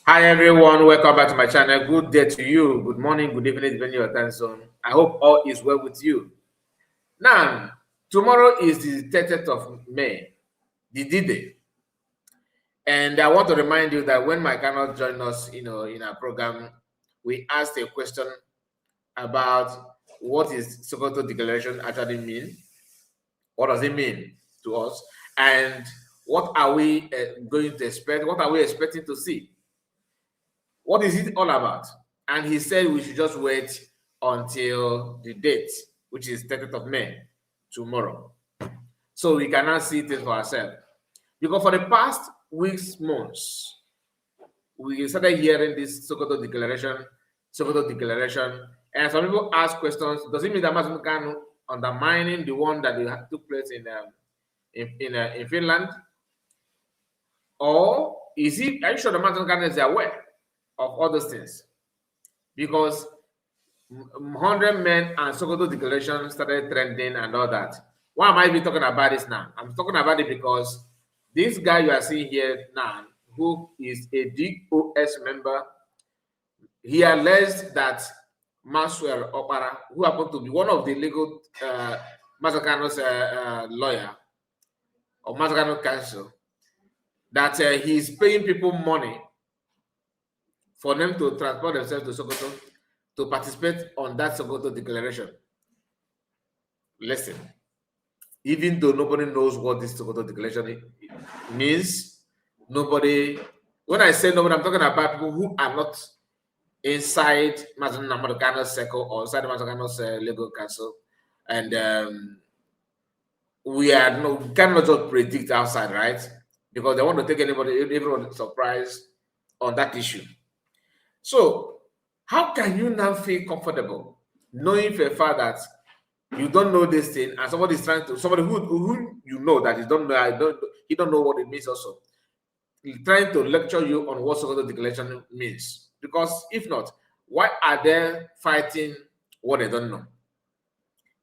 Hi everyone, welcome back to my channel. Good day to you. Good morning, good evening, depending on your time zone. I hope all is well with you. Now, tomorrow is the 30th of May, the D-Day. And I want to remind you that when my cannot join us, in our program, we asked a question about what is Sokoto Declaration actually mean? What does it mean to us? And what are we going to expect? What are we expecting to see? What is it all about? And he said we should just wait until the date, which is 30th of May, tomorrow. So we cannot see it for ourselves. Because for the past weeks, months, we started hearing this Sokoto Declaration, and some people ask questions. Does it mean that Mazen Kanu undermining the one that took place in Finland? Or is it, are you sure the Mazen Kanu is aware of all those things? Because 100 men and Sokoto Declaration started trending and all that. Why am I even talking about this now? I'm talking about it because this guy you are seeing here now, who is a DOS member, he alleged that Maxwell Opara, who happened to be one of the legal Mazzacano's lawyer or Mazzacano counsel, that he's paying people money for them to transport themselves to Sokoto to participate on that Sokoto Declaration. Listen, even though nobody knows what this Sokoto Declaration means, nobody, when I say nobody, I'm talking about people who are not inside Mazan Namarcano's circle or inside Mazzacano's legal counsel. And we cannot just predict outside, right? Because they want to take everyone surprise on that issue. So, how can you now feel comfortable knowing for a fact that you don't know this thing, and somebody is trying to, somebody who you know that he don't know what it means also, he's trying to lecture you on what Sokoto Declaration means? Because if not, why are they fighting what they don't know?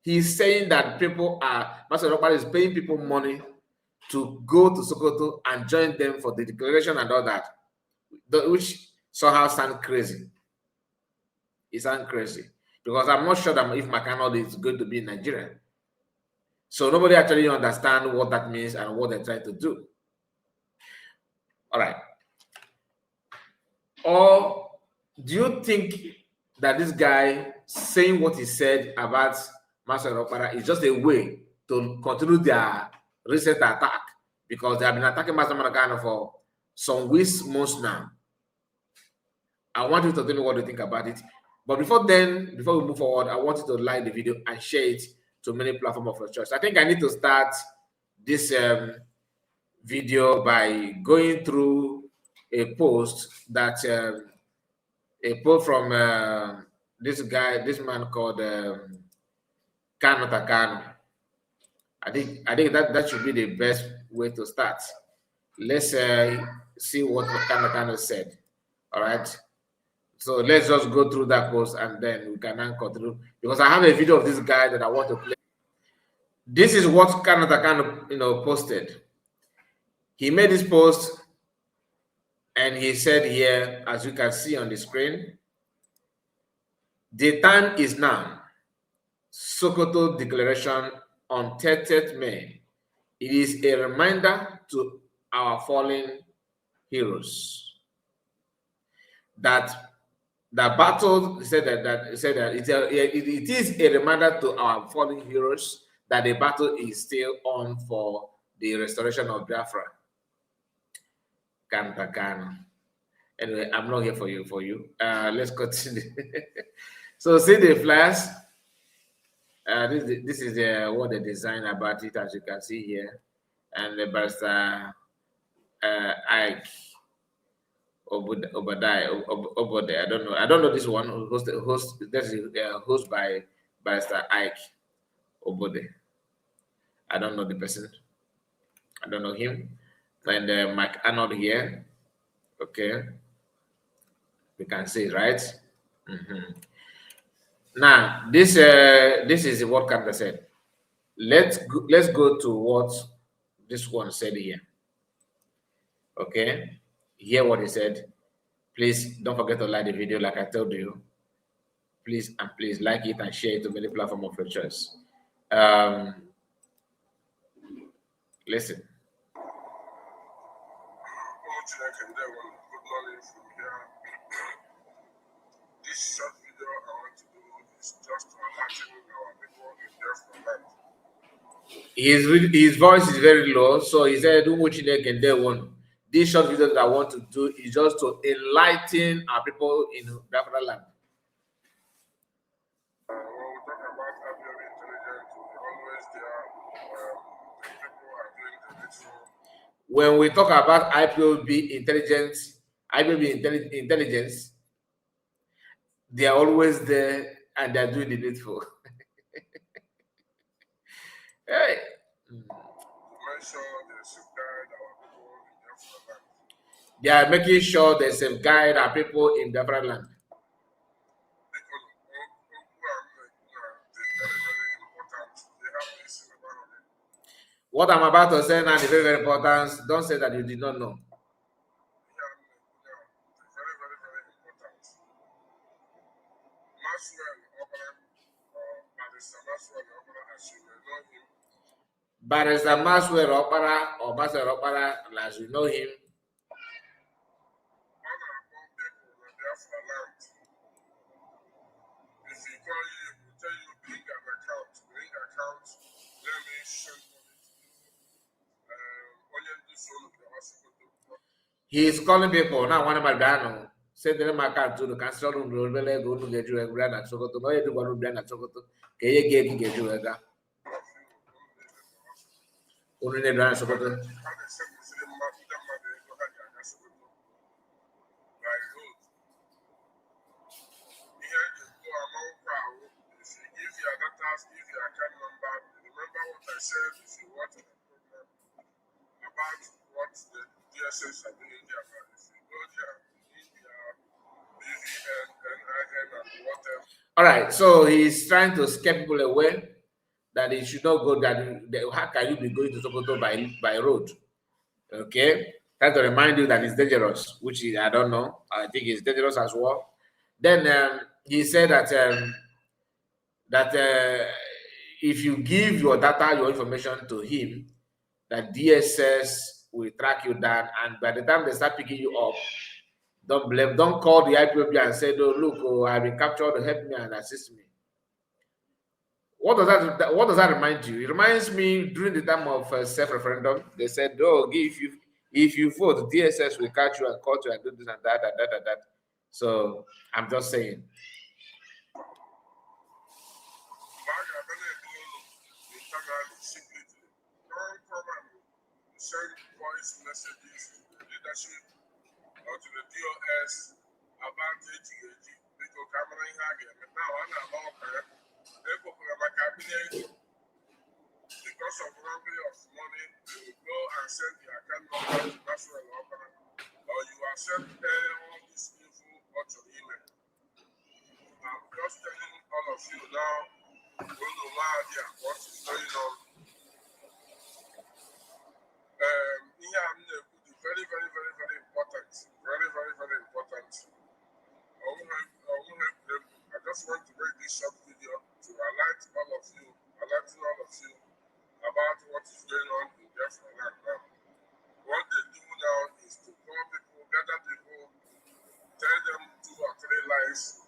He's saying that Master Robert is paying people money to go to Sokoto and join them for the declaration and all that, which somehow sounds crazy. It sounds crazy because I'm not sure that if McArnold is going to be in Nigeria. So nobody actually understands what that means and what they're trying to do. All right. Or do you think that this guy saying what he said about Master Opera is just a way to continue their recent attack? Because they have been attacking Master Managano for some weeks, months now. I want you to tell me what you think about it. But before we move forward, I want you to like the video and share it to many platforms of your choice. I think I need to start this video by going through a post that a post from this man called Kano Takano. I think that should be the best way to start. Let's see what Kano Takano said. All right. So let's just go through that post and then we can then continue, because I have a video of this guy that I want to play. This is what Kano Takano, posted. He made this post and he said here, as you can see on the screen, the time is now. Sokoto Declaration on 30th May. It is a reminder to our fallen heroes that the battle, it is a reminder to our fallen heroes that the battle is still on for the restoration of Biafra. Kantakana. Anyway, I'm not here for you. Let's continue. So see the flash. This is what they designed about it, as you can see here, and the barrister Ike Obode. I don't know this one. Host by barrister Ike Obode. I don't know the person. I don't know him. And Mike Arnold here. Okay, we can see, right? Now this is what Kanta said. Let's go to what this one said here. Okay, hear what he said. Please don't forget to like the video like I told you. Please and please like it and share it to many platforms of your choice. Listen. This short video I want to do is just to enlighten our people in Biafra land. His voice is very low, so he said, this short video that I want to do is just to enlighten our people in Biafra land. When we talk about IPOB intelligence, we always there. The people are doing the little. When we talk about IPOB intelligence, intelligence, they are always there and they're doing the needful. Hey. They are making sure they safeguard our people in Biafra land. What I'm about to say now is very, very important. Don't say that you did not know. Barrister Maswell Opara or Basel Opara, as you know him. If he call you, he will tell you bring an account. Bring account. Let me send money to you. He is calling people now. One of my dad send them account to the cancel room. Go to get you a grand at Sokoto. No, you do go to brand at Sokoto. Can you get you a guy? Only the brand Sokoto. Remember what I said if you watch the program about what the DSS are doing there. If you go there, India, BVN, NIN, and whatever. All right, so he's trying to scare people away that he should not go. How can you be going to Sokoto by road? Okay, trying to remind you that it's dangerous, which I don't know. I think it's dangerous as well. Then he said that if you give your data, your information to him, that DSS will track you down, and by the time they start picking you up, don't call the IPOB and say, "Oh, look, I've been captured, help me and assist me." What does that remind you? It reminds me during the time of self-referendum, they said, "Oh, if you vote, DSS will catch you and call you and do this and that and that and that." So I'm just saying. Send voice messages to the leadership or to the DOS about ATAG because Cameron Hagen. Now, I'm not all there. Because of robbery of money, they will go and send the account number to National Opera, or you accept all this info on your email. I'm just telling all of you now, don't know what is going on. Here I'm very, very, very, very important. Very, very, very important. I just want to make this short video to alert all of you about what is going on in Biafra land now. What they do now is to call people, gather people, tell them 2 or 3 lies.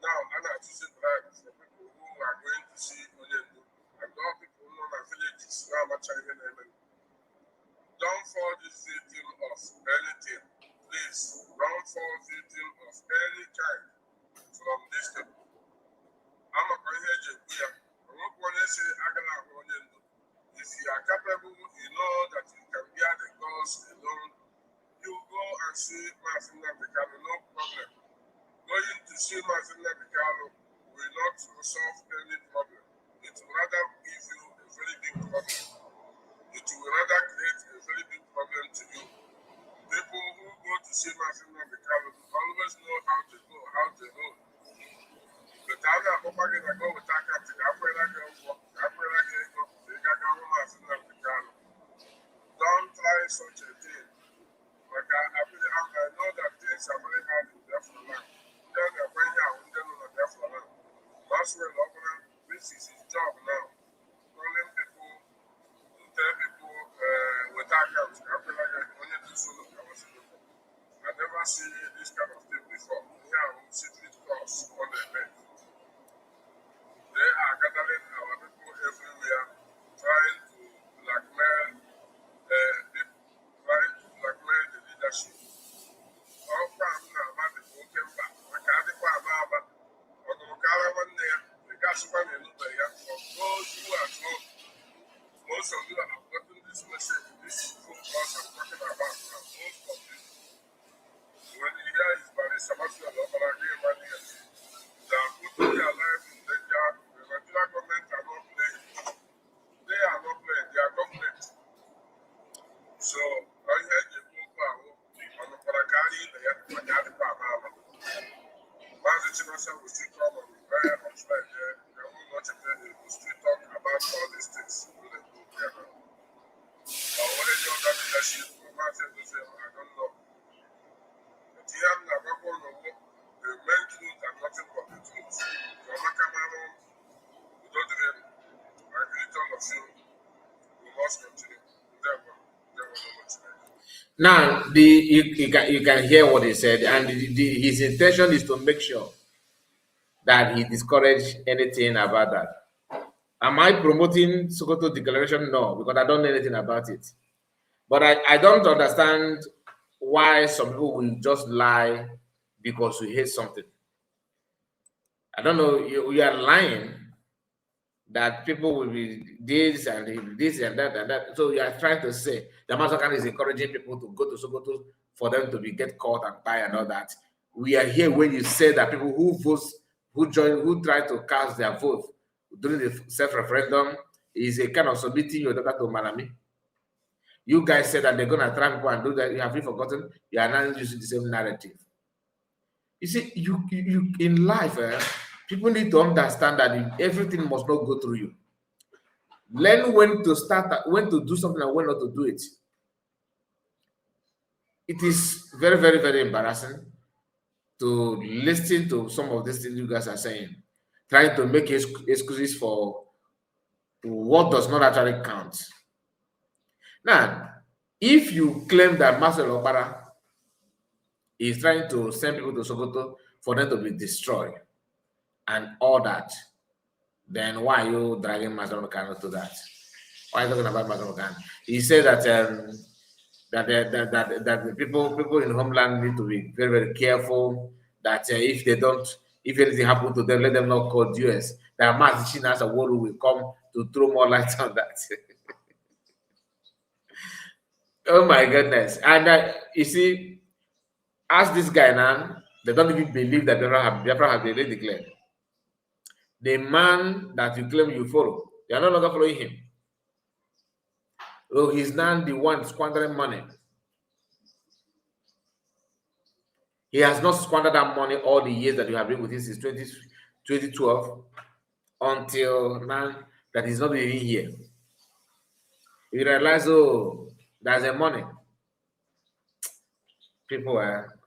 Now, I'm not choosing bribes for people who are going to see Onyendu. And all people who know my villages now, I'm trying to don't fall this victim of anything. Please, don't fall victim of any kind from this people. I'm a going here. I'm not going to say if you are capable, you know that you can bear the goals alone. You go and see Martina Becalo, no problem. Going to see Martina Becalo will not solve any problem. It will rather give you a very big problem. It will rather create a very big problem to you. People who go to see Martina Becalo always know how to go, how to go. But I'm not going to go with that captain. I'm going to go for don't try such a thing. Like I know that things are very hard seen this kind of thing before. Here, secret course on the event. They are gathering our people everywhere, trying to blackmail people, trying to blackmail the leadership. All farm now, man, the broken back. I can't farm about Onomokara one day, the gas one in Ubaya. For those who are told, most of you have gotten this message, this phone calls I'm talking about now. Most of you, when you hear is by the Sabatia Lopara game, they are putting their life in danger. The Nigerian government are not playing. They are not playing, they are government. So, I heard the Popo on the Paragari, they had to put the Pamama. Mazi Chinasa will still come on very much like there. They will not still talk about all these things. Or what any other leadership, I don't know. But here I'm not going to work. The main truth and nothing but the truth. So I'm not coming on. We don't even, I really tell of you, we must continue. Never know what's next. Now, you can hear what he said, and his intention is to make sure that he discourage anything about that. Am I promoting Sokoto declaration? No, because I don't know anything about it. But I don't understand why some people will just lie because you hate something. I don't know, you are lying that people will be this and that and that. So you are trying to say the Masakan is encouraging people to go to Sokoto for them to get caught and die and all that. We are here when you say that people who try to cast their vote during the self-referendum is a kind of submitting your daughter to Malami. You guys said that they're gonna try people and do that. You have forgotten. You are now using the same narrative. You see, you in life, people need to understand that everything must not go through you. Learn when to start, when to do something, and when not to do it. It is very, very, very embarrassing to listen to some of these things you guys are saying, trying to make excuses for what does not actually count. Now, if you claim that Marcel Opara is trying to send people to Sokoto for them to be destroyed and all that, then why are you dragging Marcel Okano to that? Why are you talking about Marcel Okano? He said that that the people in homeland need to be very, very careful. That if anything happens to them, let them not call US. That Martin as a world will come to throw more light on that. Oh my goodness! And you see, ask this guy now. They don't even believe that Biafra have been declared. The man that you claim you follow, you are no longer following him. So he's now the one squandering money. He has not squandered that money all the years that you have been with him since 2012 until now that he's not even here. You realize, oh, there's a money. People are.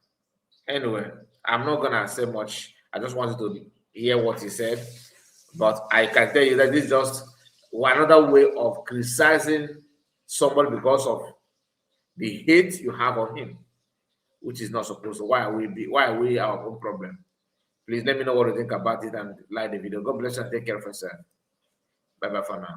Anyway, I'm not going to say much. I just wanted to hear what he said. But I can tell you that this is just another way of criticizing somebody because of the hate you have on him, which is not supposed to. Why are we our own problem? Please let me know what you think about it and like the video. God bless you and take care of yourself. Bye bye for now.